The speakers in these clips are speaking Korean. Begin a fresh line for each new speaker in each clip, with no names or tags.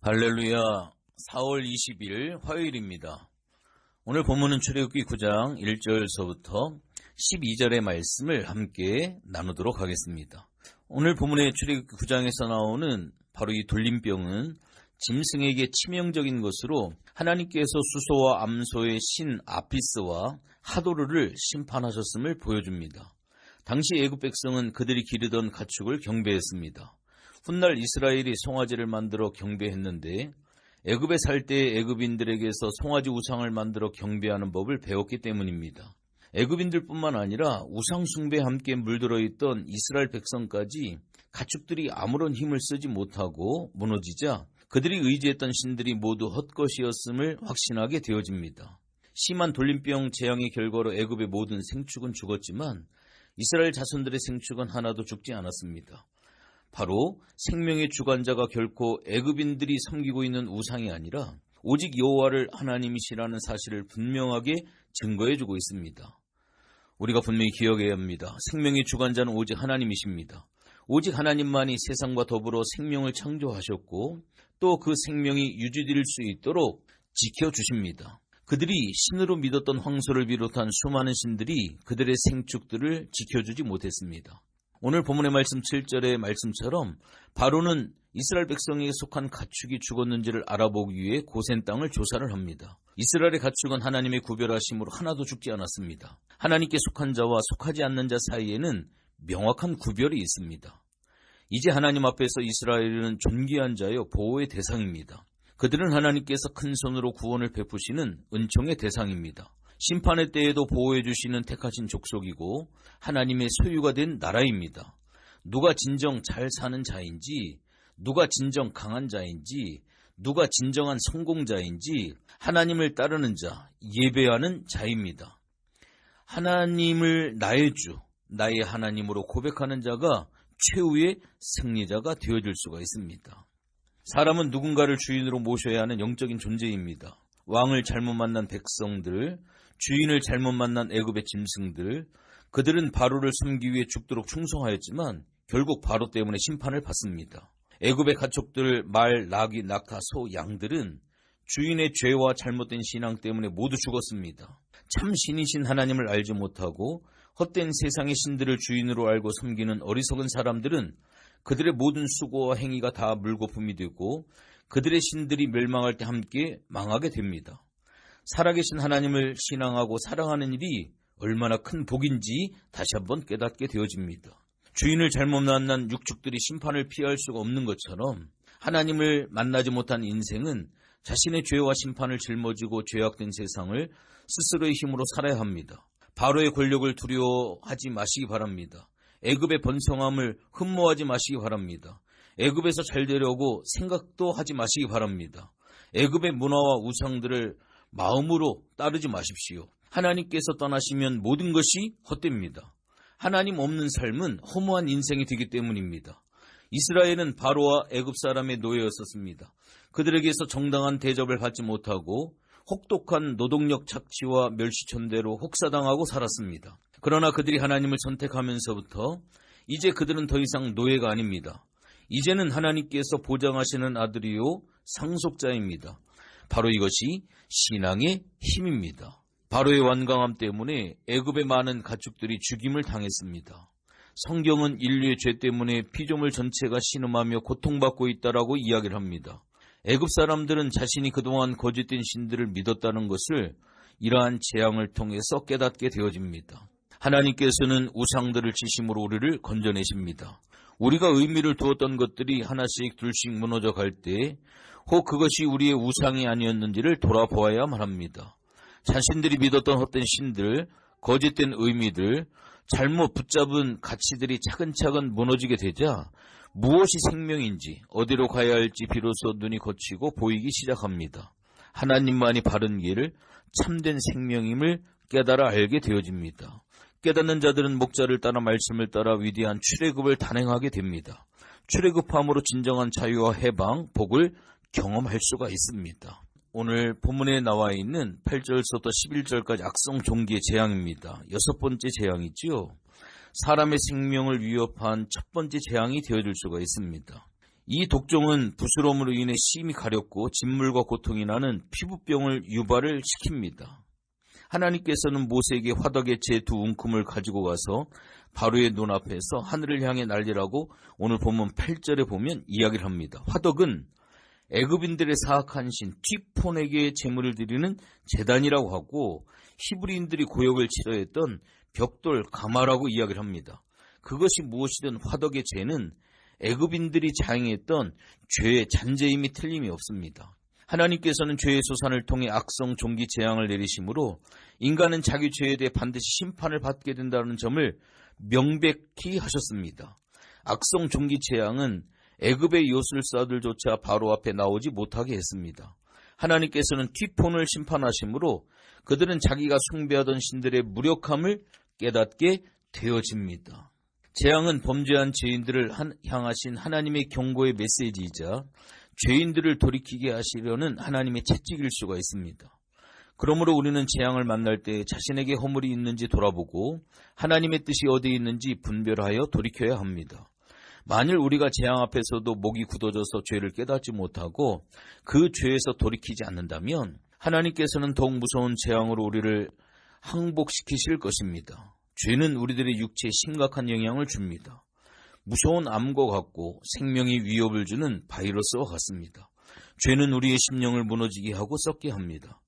할렐루야. 4월 20일 화요일입니다. 오늘 본문은 출애굽기 9장 1절서부터 12절의 말씀을 함께 나누도록 하겠습니다. 오늘 본문의 출애굽기 9장에서 나오는 바로 이 돌림병은 짐승에게 치명적인 것으로 하나님께서 수소와 암소의 신 아피스와 하도르를 심판하셨음을 보여줍니다. 당시 애굽 백성은 그들이 기르던 가축을 경배했습니다. 훗날 이스라엘이 송아지를 만들어 경배했는데 애굽에 살 때 애굽인들에게서 송아지 우상을 만들어 경배하는 법을 배웠기 때문입니다. 애굽인들뿐만 아니라 우상 숭배에 함께 물들어 있던 이스라엘 백성까지 가축들이 아무런 힘을 쓰지 못하고 무너지자 그들이 의지했던 신들이 모두 헛것이었음을 확신하게 되어집니다. 심한 돌림병 재앙의 결과로 애굽의 모든 생축은 죽었지만 이스라엘 자손들의 생축은 하나도 죽지 않았습니다. 바로 생명의 주관자가 결코 애굽인들이 섬기고 있는 우상이 아니라 오직 여호와를 하나님이시라는 사실을 분명하게 증거해주고 있습니다. 우리가 분명히 기억해야 합니다. 생명의 주관자는 오직 하나님이십니다. 오직 하나님만이 세상과 더불어 생명을 창조하셨고 또 그 생명이 유지될 수 있도록 지켜주십니다. 그들이 신으로 믿었던 황소를 비롯한 수많은 신들이 그들의 생축들을 지켜주지 못했습니다. 오늘 본문의 말씀 7절의 말씀처럼 바로는 이스라엘 백성에게 속한 가축이 죽었는지를 알아보기 위해 고센 땅을 조사를 합니다. 이스라엘의 가축은 하나님의 구별하심으로 하나도 죽지 않았습니다. 하나님께 속한 자와 속하지 않는 자 사이에는 명확한 구별이 있습니다. 이제 하나님 앞에서 이스라엘은 존귀한 자여 보호의 대상입니다. 그들은 하나님께서 큰 손으로 구원을 베푸시는 은총의 대상입니다. 심판의 때에도 보호해 주시는 택하신 족속이고 하나님의 소유가 된 나라입니다. 누가 진정 잘 사는 자인지, 누가 진정 강한 자인지, 누가 진정한 성공자인지 하나님을 따르는 자, 예배하는 자입니다. 하나님을 나의 주, 나의 하나님으로 고백하는 자가 최후의 승리자가 되어줄 수가 있습니다. 사람은 누군가를 주인으로 모셔야 하는 영적인 존재입니다. 왕을 잘못 만난 백성들, 주인을 잘못 만난 애굽의 짐승들, 그들은 바로를 섬기기 위해 죽도록 충성하였지만 결국 바로 때문에 심판을 받습니다. 애굽의 가축들, 말, 나귀, 낙타, 소, 양들은 주인의 죄와 잘못된 신앙 때문에 모두 죽었습니다. 참 신이신 하나님을 알지 못하고 헛된 세상의 신들을 주인으로 알고 섬기는 어리석은 사람들은 그들의 모든 수고와 행위가 다 물거품이 되고 그들의 신들이 멸망할 때 함께 망하게 됩니다. 살아계신 하나님을 신앙하고 사랑하는 일이 얼마나 큰 복인지 다시 한번 깨닫게 되어집니다. 주인을 잘못 만난 육축들이 심판을 피할 수가 없는 것처럼 하나님을 만나지 못한 인생은 자신의 죄와 심판을 짊어지고 죄악된 세상을 스스로의 힘으로 살아야 합니다. 바로의 권력을 두려워하지 마시기 바랍니다. 애굽의 번성함을 흠모하지 마시기 바랍니다. 애굽에서 잘 되려고 생각도 하지 마시기 바랍니다. 애굽의 문화와 우상들을 마음으로 따르지 마십시오. 하나님께서 떠나시면 모든 것이 헛됩니다. 하나님 없는 삶은 허무한 인생이 되기 때문입니다. 이스라엘은 바로와 애굽 사람의 노예였었습니다. 그들에게서 정당한 대접을 받지 못하고 혹독한 노동력 착취와 멸시천대로 혹사당하고 살았습니다. 그러나 그들이 하나님을 선택하면서부터 이제 그들은 더 이상 노예가 아닙니다. 이제는 하나님께서 보장하시는 아들이요 상속자입니다. 바로 이것이 신앙의 힘입니다. 바로의 완강함 때문에 애굽의 많은 가축들이 죽임을 당했습니다. 성경은 인류의 죄 때문에 피조물 전체가 신음하며 고통받고 있다라고 이야기를 합니다. 애굽 사람들은 자신이 그동안 거짓된 신들을 믿었다는 것을 이러한 재앙을 통해서 깨닫게 되어집니다. 하나님께서는 우상들을 지심으로 우리를 건져내십니다. 우리가 의미를 두었던 것들이 하나씩 둘씩 무너져 갈 때 혹 그것이 우리의 우상이 아니었는지를 돌아보아야만 합니다. 자신들이 믿었던 헛된 신들, 거짓된 의미들, 잘못 붙잡은 가치들이 차근차근 무너지게 되자 무엇이 생명인지 어디로 가야 할지 비로소 눈이 거치고 보이기 시작합니다. 하나님만이 바른 길, 참된 생명임을 깨달아 알게 되어집니다. 깨닫는 자들은 목자를 따라 말씀을 따라 위대한 출애굽을 단행하게 됩니다. 출애굽함으로 진정한 자유와 해방, 복을 경험할 수가 있습니다. 오늘 본문에 나와 있는 8절부터 11절까지 악성 종기의 재앙입니다. 6번째 재앙이지요. 사람의 생명을 위협한 첫 번째 재앙이 되어줄 수가 있습니다. 이 독종은 부스럼으로 인해 심히 가렵고 진물과 고통이 나는 피부병을 유발을 시킵니다. 하나님께서는 모세에게 화덕의 제 두 움큼을 가지고 가서 바로의 눈앞에서 하늘을 향해 날리라고 오늘 본문 8절에 보면 이야기를 합니다. 화덕은 애굽인들의 사악한 신 티폰에게 제물을 드리는 제단이라고 하고 히브리인들이 고역을 치러했던 벽돌 가마라고 이야기를 합니다. 그것이 무엇이든 화덕의 죄는 애굽인들이 자행했던 죄의 잔재임이 틀림이 없습니다. 하나님께서는 죄의 소산을 통해 악성 종기 재앙을 내리심으로 인간은 자기 죄에 대해 반드시 심판을 받게 된다는 점을 명백히 하셨습니다. 악성 종기 재앙은 애굽의 요술사들조차 바로 앞에 나오지 못하게 했습니다. 하나님께서는 티폰을 심판하심으로 그들은 자기가 숭배하던 신들의 무력함을 깨닫게 되어집니다. 재앙은 범죄한 죄인들을 향하신 하나님의 경고의 메시지이자 죄인들을 돌이키게 하시려는 하나님의 채찍일 수가 있습니다. 그러므로 우리는 재앙을 만날 때 자신에게 허물이 있는지 돌아보고 하나님의 뜻이 어디에 있는지 분별하여 돌이켜야 합니다. 만일 우리가 재앙 앞에서도 목이 굳어져서 죄를 깨닫지 못하고 그 죄에서 돌이키지 않는다면 하나님께서는 더욱 무서운 재앙으로 우리를 항복시키실 것입니다. 죄는 우리들의 육체에 심각한 영향을 줍니다. 무서운 암과 같고 생명에 위협을 주는 바이러스와 같습니다. 죄는 우리의 심령을 무너지게 하고 썩게 합니다.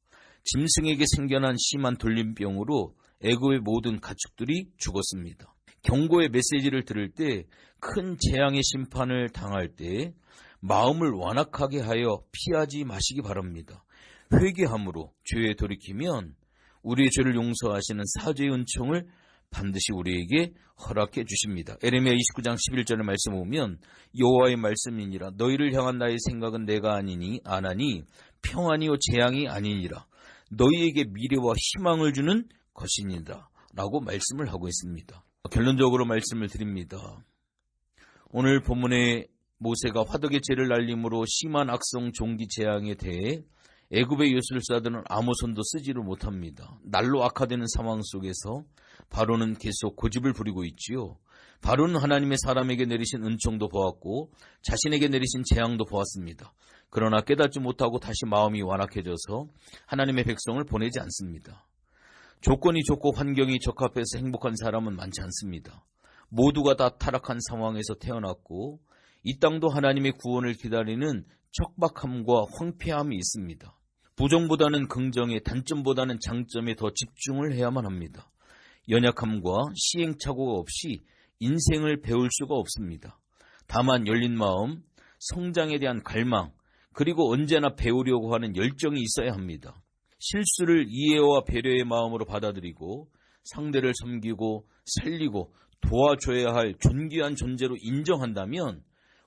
짐승에게 생겨난 심한 돌림병으로 애굽의 모든 가축들이 죽었습니다. 경고의 메시지를 들을 때 큰 재앙의 심판을 당할 때 마음을 완악하게 하여 피하지 마시기 바랍니다. 회개함으로 죄에 돌이키면 우리의 죄를 용서하시는 사죄의 은총을 반드시 우리에게 허락해 주십니다. 에레미야 29장 11절의 말씀 보면 여호와의 말씀이니라 너희를 향한 나의 생각은 내가 아나니 평안이요 재앙이 아니니라 너희에게 미래와 희망을 주는 것이니라 라고 말씀을 하고 있습니다. 결론적으로 말씀을 드립니다. 오늘 본문에 모세가 화덕의 죄를 날림으로 심한 악성 종기 재앙에 대해 애굽의 요술사들은 아무 손도 쓰지를 못합니다. 날로 악화되는 상황 속에서 바로는 계속 고집을 부리고 있지요. 바로는 하나님의 사람에게 내리신 은총도 보았고 자신에게 내리신 재앙도 보았습니다. 그러나 깨닫지 못하고 다시 마음이 완악해져서 하나님의 백성을 보내지 않습니다. 조건이 좋고 환경이 적합해서 행복한 사람은 많지 않습니다. 모두가 다 타락한 상황에서 태어났고 이 땅도 하나님의 구원을 기다리는 척박함과 황폐함이 있습니다. 부정보다는 긍정에 단점보다는 장점에 더 집중을 해야만 합니다. 연약함과 시행착오가 없이 인생을 배울 수가 없습니다. 다만 열린 마음, 성장에 대한 갈망, 그리고 언제나 배우려고 하는 열정이 있어야 합니다. 실수를 이해와 배려의 마음으로 받아들이고 상대를 섬기고 살리고 도와줘야 할 존귀한 존재로 인정한다면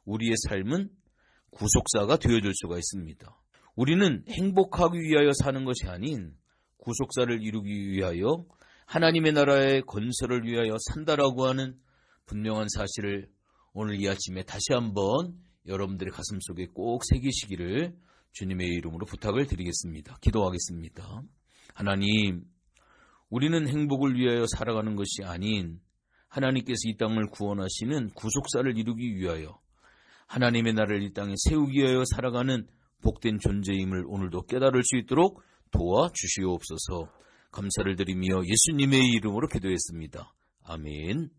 우리의 삶은 구속사가 되어줄 수가 있습니다. 우리는 행복하기 위하여 사는 것이 아닌 구속사를 이루기 위하여 하나님의 나라의 건설을 위하여 산다라고 하는 분명한 사실을 오늘 이 아침에 다시 한번 여러분들의 가슴 속에 꼭 새기시기를 주님의 이름으로 부탁을 드리겠습니다. 기도하겠습니다. 하나님, 우리는 행복을 위하여 살아가는 것이 아닌 하나님께서 이 땅을 구원하시는 구속사를 이루기 위하여 하나님의 나라를 이 땅에 세우기 위하여 살아가는 복된 존재임을 오늘도 깨달을 수 있도록 도와주시옵소서. 감사를 드리며 예수님의 이름으로 기도했습니다. 아멘.